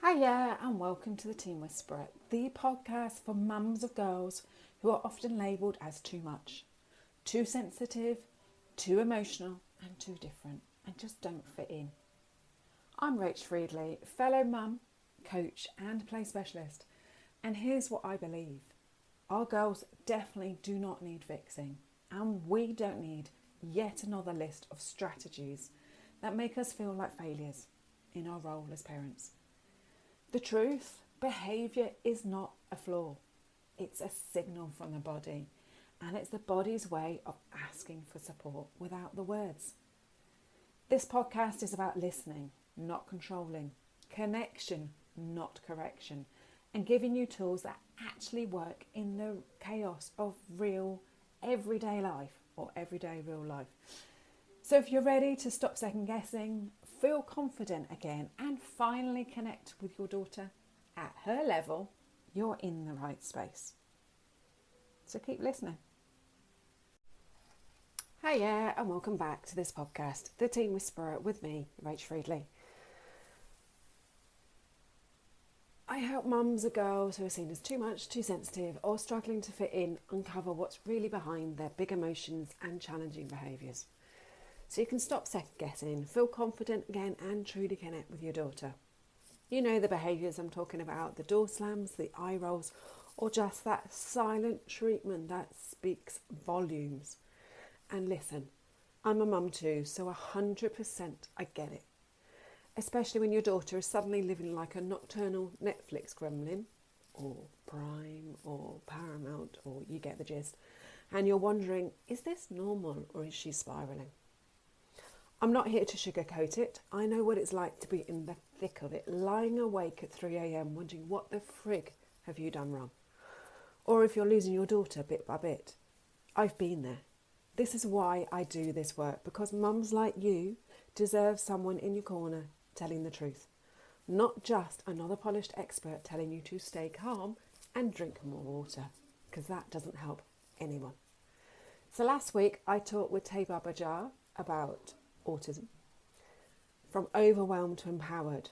Hiya and welcome to the Teen Whisperer, the podcast for mums of girls who are often labelled as too much, too sensitive, too emotional and too different and just don't fit in. I'm Rach Friedley, fellow mum, coach and play specialist, and here's what I believe. Our girls definitely do not need fixing, and we don't need yet another list of strategies that make us feel like failures in our role as parents. The truth, behaviour is not a flaw. It's a signal from the body, and it's the body's way of asking for support without the words. This podcast is about listening, not controlling, connection, not correction, and giving you tools that actually work in the chaos of real everyday life or everyday real life. So if you're ready to stop second guessing, feel confident again and finally connect with your daughter at her level, you're in the right space. So keep listening. Hiya and welcome back to this podcast, The Teen Whisperer, with me, Rach Friedley. I help mums or girls who are seen as too much, too sensitive or struggling to fit in uncover what's really behind their big emotions and challenging behaviours. So you can stop second guessing, feel confident again and truly connect with your daughter. You know the behaviours I'm talking about, the door slams, the eye rolls, or just that silent treatment that speaks volumes. And listen, I'm a mum too, so 100% I get it. Especially when your daughter is suddenly living like a nocturnal Netflix gremlin, or Prime, or Paramount, or you get the gist. And you're wondering, is this normal or is she spiralling? I'm not here to sugarcoat it. I know what it's like to be in the thick of it, lying awake at 3 a.m. wondering what the frig have you done wrong? Or if you're losing your daughter bit by bit. I've been there. This is why I do this work, because mums like you deserve someone in your corner telling the truth. Not just another polished expert telling you to stay calm and drink more water, because that doesn't help anyone. So last week I talked with Taba Bajar about autism, from overwhelmed to empowered,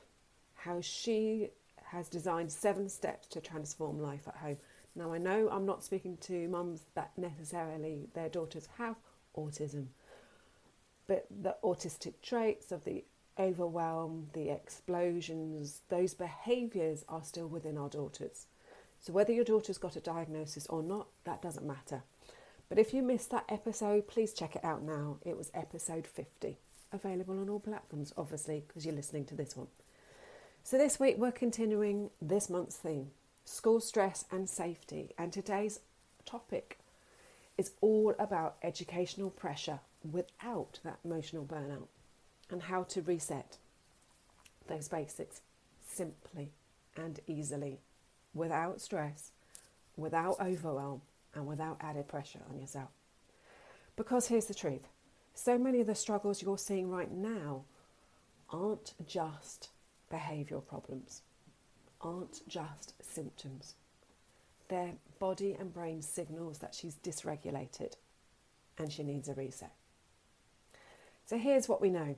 how she has designed 7 steps to transform life at home. Now I know I'm not speaking to mums that necessarily their daughters have autism, but the autistic traits of the overwhelm, the explosions, those behaviours are still within our daughters. So whether your daughter's got a diagnosis or not, that doesn't matter. But if you missed that episode, please check it out now. It was episode 50, available on all platforms, obviously, because you're listening to this one. So this week we're continuing this month's theme, school stress and safety. And today's topic is all about educational pressure without that emotional burnout and how to reset those basics simply and easily, without stress, without overwhelm, and without added pressure on yourself. Because here's the truth. So many of the struggles you're seeing right now aren't just behavioural problems, aren't just symptoms. They're body and brain signals that she's dysregulated and she needs a reset. So here's what we know.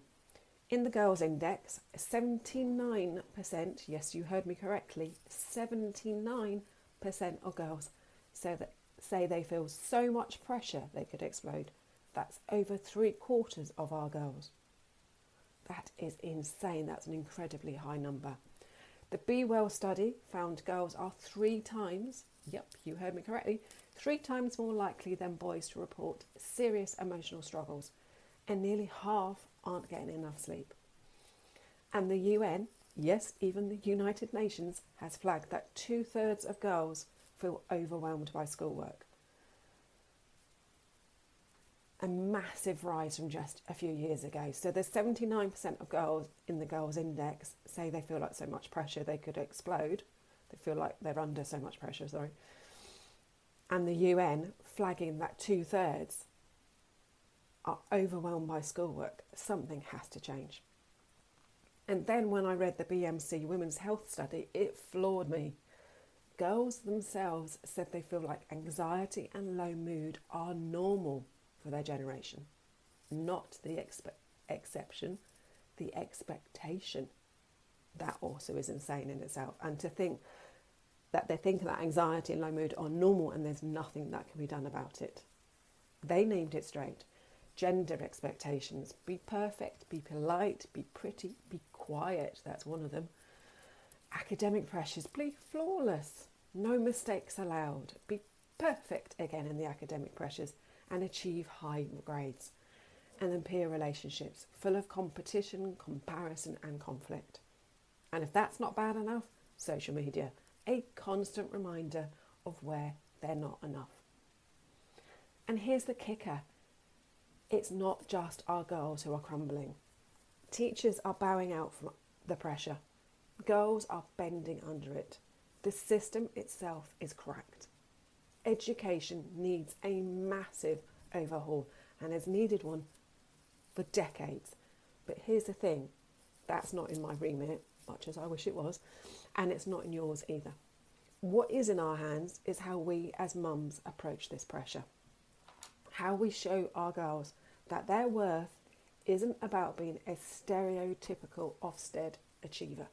In the Girls Index, 79%, yes, you heard me correctly, 79% of girls say they feel so much pressure they could explode. That's over 3/4 of our girls. That is insane. That's an incredibly high number. The Be Well study found girls are 3 times, yep, you heard me correctly, 3 times more likely than boys to report serious emotional struggles, and nearly half aren't getting enough sleep. And the UN, yes, even the United Nations, has flagged that 2/3 of girls feel overwhelmed by schoolwork. A massive rise from just a few years ago. So there's 79% of girls in the Girls Index say they feel like so much pressure they could explode. They feel like they're under so much pressure, And the UN flagging that 2/3 are overwhelmed by schoolwork. Something has to change. And then when I read the BMC Women's Health Study, it floored me. Girls themselves said they feel like anxiety and low mood are normal for their generation, not the exception, the expectation. that also is insane in itself. And to think that they think that anxiety and low mood are normal and there's nothing that can be done about it. They named it straight. Gender expectations. Be perfect, be polite, be pretty, be quiet. That's one of them. Academic pressures. Be flawless. No mistakes allowed. Be perfect again in the academic pressures and achieve high grades. And then peer relationships, full of competition, comparison and conflict. And if that's not bad enough, social media, a constant reminder of where they're not enough. And here's the kicker. It's not just our girls who are crumbling. Teachers are bowing out from the pressure. Girls are bending under it. The system itself is cracked. Education needs a massive overhaul and has needed one for decades. But here's the thing, that's not in my remit, much as I wish it was, and it's not in yours either. What is in our hands is how we as mums approach this pressure. How we show our girls that their worth isn't about being a stereotypical Ofsted achiever.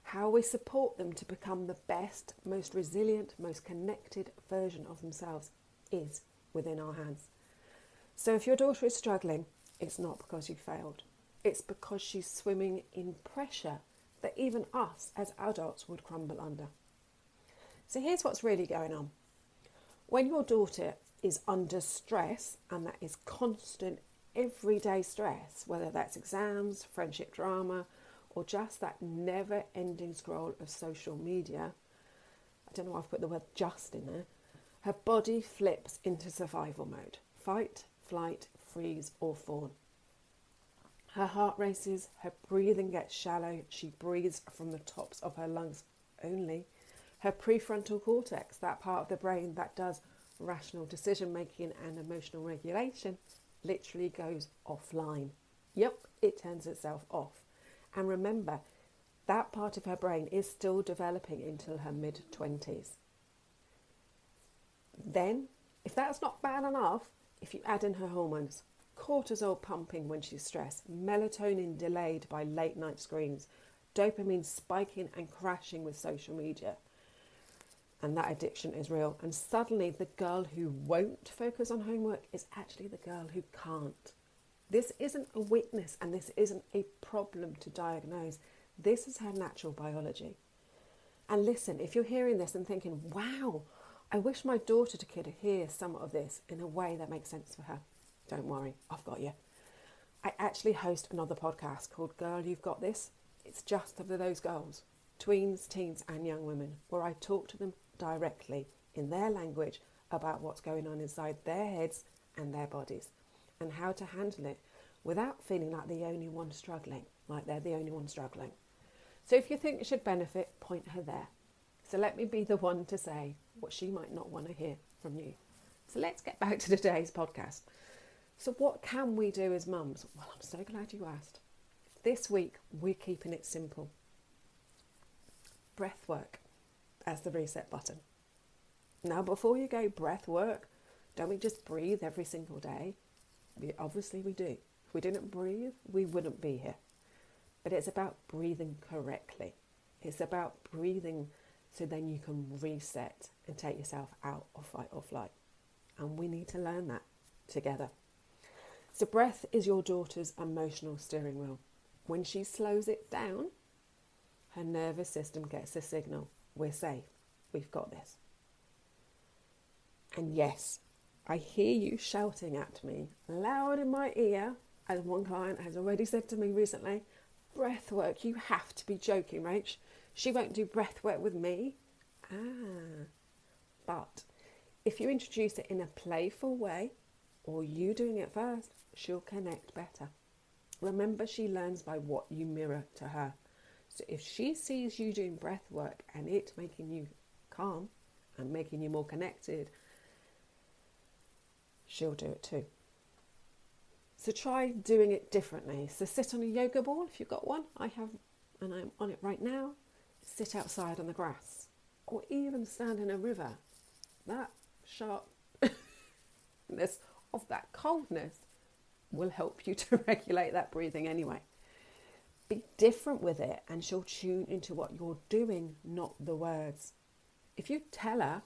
How we support them to become the best, most resilient, most connected version of themselves is within our hands. So if your daughter is struggling, it's not because you failed. It's because she's swimming in pressure that even us as adults would crumble under. So here's what's really going on. When your daughter is under stress, and that is constant, everyday stress, whether that's exams, friendship drama, or just that never-ending scroll of social media, I don't know why I've put the word just in there, her body flips into survival mode. Fight, flight, freeze, or fawn. Her heart races, her breathing gets shallow, she breathes from the tops of her lungs only. Her prefrontal cortex, that part of the brain that does rational decision making and emotional regulation, literally goes offline. Yep, it turns itself off. And remember, that part of her brain is still developing until her mid-20s. Then, if that's not bad enough, if you add in her hormones, cortisol pumping when she's stressed, melatonin delayed by late night screens, dopamine spiking and crashing with social media, and that addiction is real. And suddenly the girl who won't focus on homework is actually the girl who can't. This isn't a weakness and this isn't a problem to diagnose. This is her natural biology. And listen, if you're hearing this and thinking, wow, I wish my daughter could hear some of this in a way that makes sense for her, don't worry, I've got you. I actually host another podcast called Girl, You've Got This. It's just for those girls, tweens, teens and young women, where I talk to them directly in their language about what's going on inside their heads and their bodies and how to handle it without feeling like the only one struggling, like they're the only one struggling. So if you think it should benefit, point her there. So let me be the one to say what she might not want to hear from you. So let's get back to today's podcast. So what can we do as mums? Well, I'm so glad you asked. This week, we're keeping it simple. Breath work as the reset button. Now, before you go breath work, don't we just breathe every single day? Obviously we do. If we didn't breathe, we wouldn't be here. But it's about breathing correctly. It's about breathing so then you can reset and take yourself out of fight or flight. And we need to learn that together. So breath is your daughter's emotional steering wheel. When she slows it down, her nervous system gets a signal. We're safe. We've got this. And yes, I hear you shouting at me loud in my ear, as one client has already said to me recently, breath work, you have to be joking, Rach. She won't do breath work with me. But if you introduce it in a playful way, or you doing it first, she'll connect better. Remember, she learns by what you mirror to her. So if she sees you doing breath work and it making you calm and making you more connected, she'll do it too. So try doing it differently. So sit on a yoga ball if you've got one. I have, and I'm on it right now. Sit outside on the grass or even stand in a river. That sharpness of that coldness will help you to regulate that breathing anyway. Be different with it, and she'll tune into what you're doing, not the words. If you tell her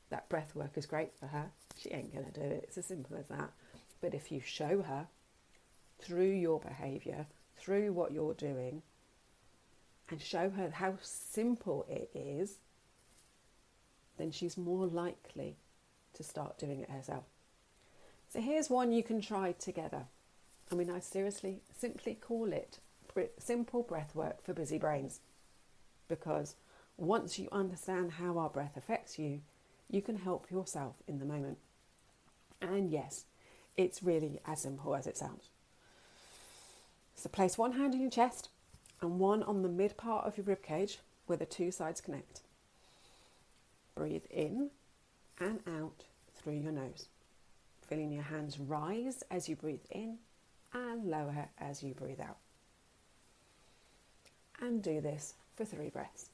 that breath work is great for her, she ain't going to do it. It's as simple as that. But if you show her through your behaviour, through what you're doing, and show her how simple it is, then she's more likely to start doing it herself. So here's one you can try together. I mean, I simply call it simple breath work for busy brains, because once you understand how our breath affects you, you can help yourself in the moment. And yes, it's really as simple as it sounds. So place one hand on your chest and one on the mid part of your rib cage where the two sides connect. Breathe in and out through your nose, feeling your hands rise as you breathe in and lower as you breathe out. And do this for 3 breaths.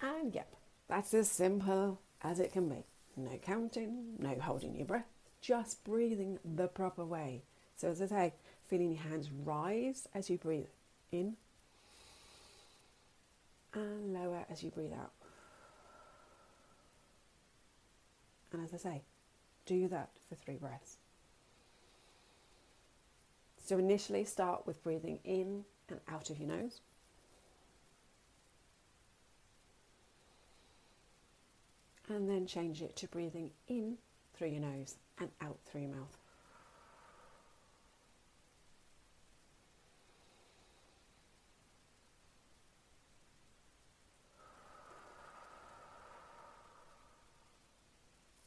And yep, that's as simple as it can be. No counting, no holding your breath, just breathing the proper way. So as I say, feeling your hands rise as you breathe in and lower as you breathe out. And as I say, do that for 3 breaths. So initially start with breathing in and out of your nose. And then change it to breathing in through your nose and out through your mouth.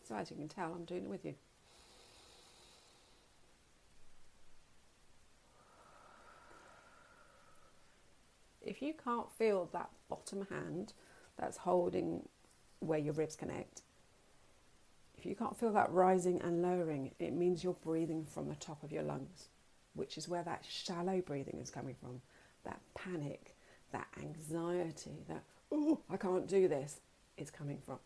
So as you can tell, I'm doing it with you. If you can't feel that bottom hand that's holding where your ribs connect, if you can't feel that rising and lowering, it means you're breathing from the top of your lungs, which is where that shallow breathing is coming from. That panic, that anxiety, that, oh, I can't do this, is coming from.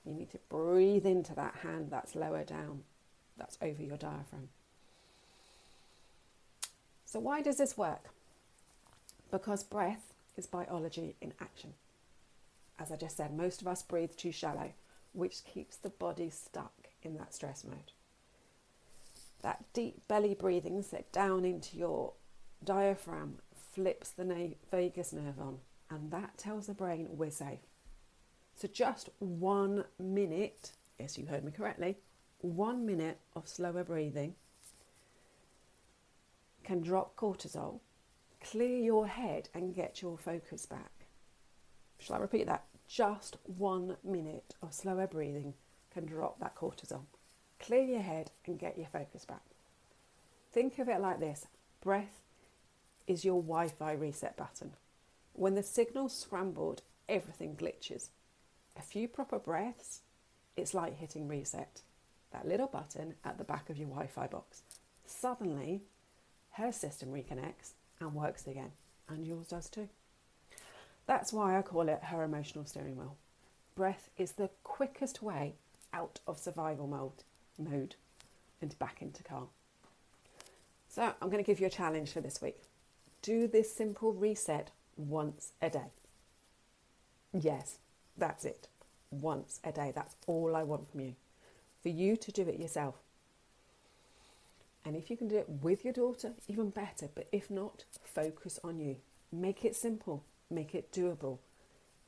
You need to breathe into that hand that's lower down, that's over your diaphragm. So why does this work? Because breath is biology in action. As I just said, most of us breathe too shallow, which keeps the body stuck in that stress mode. That deep belly breathing set down into your diaphragm flips the vagus nerve on, and that tells the brain we're safe. So just 1 minute, yes, you heard me correctly, 1 minute of slower breathing can drop cortisol, clear your head and get your focus back. Shall I repeat that? Just 1 minute of slower breathing can drop that cortisol, clear your head and get your focus back. Think of it like this. Breath is your Wi-Fi reset button. When the signal's scrambled, everything glitches. A few proper breaths, it's like hitting reset. That little button at the back of your Wi-Fi box. Suddenly, her system reconnects and works again, and yours does too. That's why I call it her emotional steering wheel. Breath is the quickest way out of survival mode and back into calm. So I'm going to give you a challenge for this week. Do this simple reset once a day. Yes, that's it. Once a day. That's all I want from you. For you to do it yourself. And if you can do it with your daughter, even better. But if not, focus on you. Make it simple. Make it doable.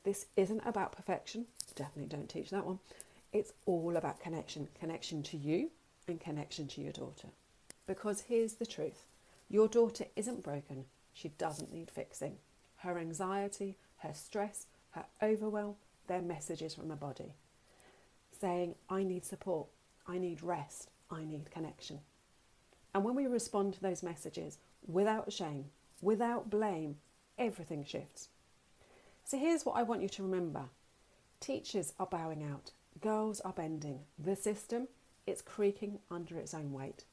This isn't about perfection. Definitely don't teach that one. It's all about connection. Connection to you and connection to your daughter. Because here's the truth. Your daughter isn't broken. She doesn't need fixing. Her anxiety, her stress, her overwhelm, they're messages from the body. Saying, I need support. I need rest. I need connection. And when we respond to those messages without shame, without blame, everything shifts. So here's what I want you to remember. Teachers are bowing out. Girls are bending. The system, it's creaking under its own weight.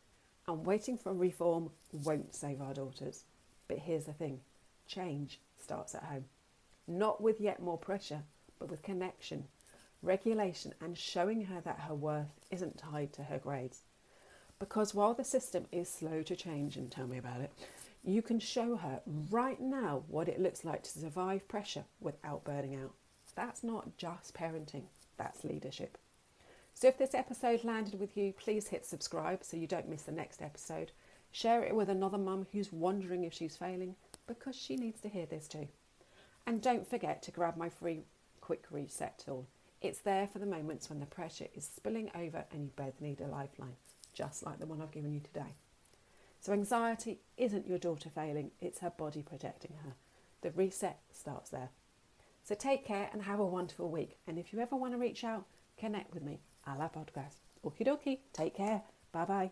And waiting for reform won't save our daughters. But here's the thing. Change starts at home. Not with yet more pressure, but with connection, regulation, and showing her that her worth isn't tied to her grades. Because while the system is slow to change, and tell me about it, you can show her right now what it looks like to survive pressure without burning out. That's not just parenting, that's leadership. So if this episode landed with you, please hit subscribe so you don't miss the next episode. Share it with another mum who's wondering if she's failing, because she needs to hear this too. And don't forget to grab my free quick reset tool. It's there for the moments when the pressure is spilling over and you both need a lifeline, just like the one I've given you today. So anxiety isn't your daughter failing, it's her body protecting her. The reset starts there. So take care and have a wonderful week. And if you ever want to reach out, connect with me. A la podcast. Okie dokie. Take care. Bye bye.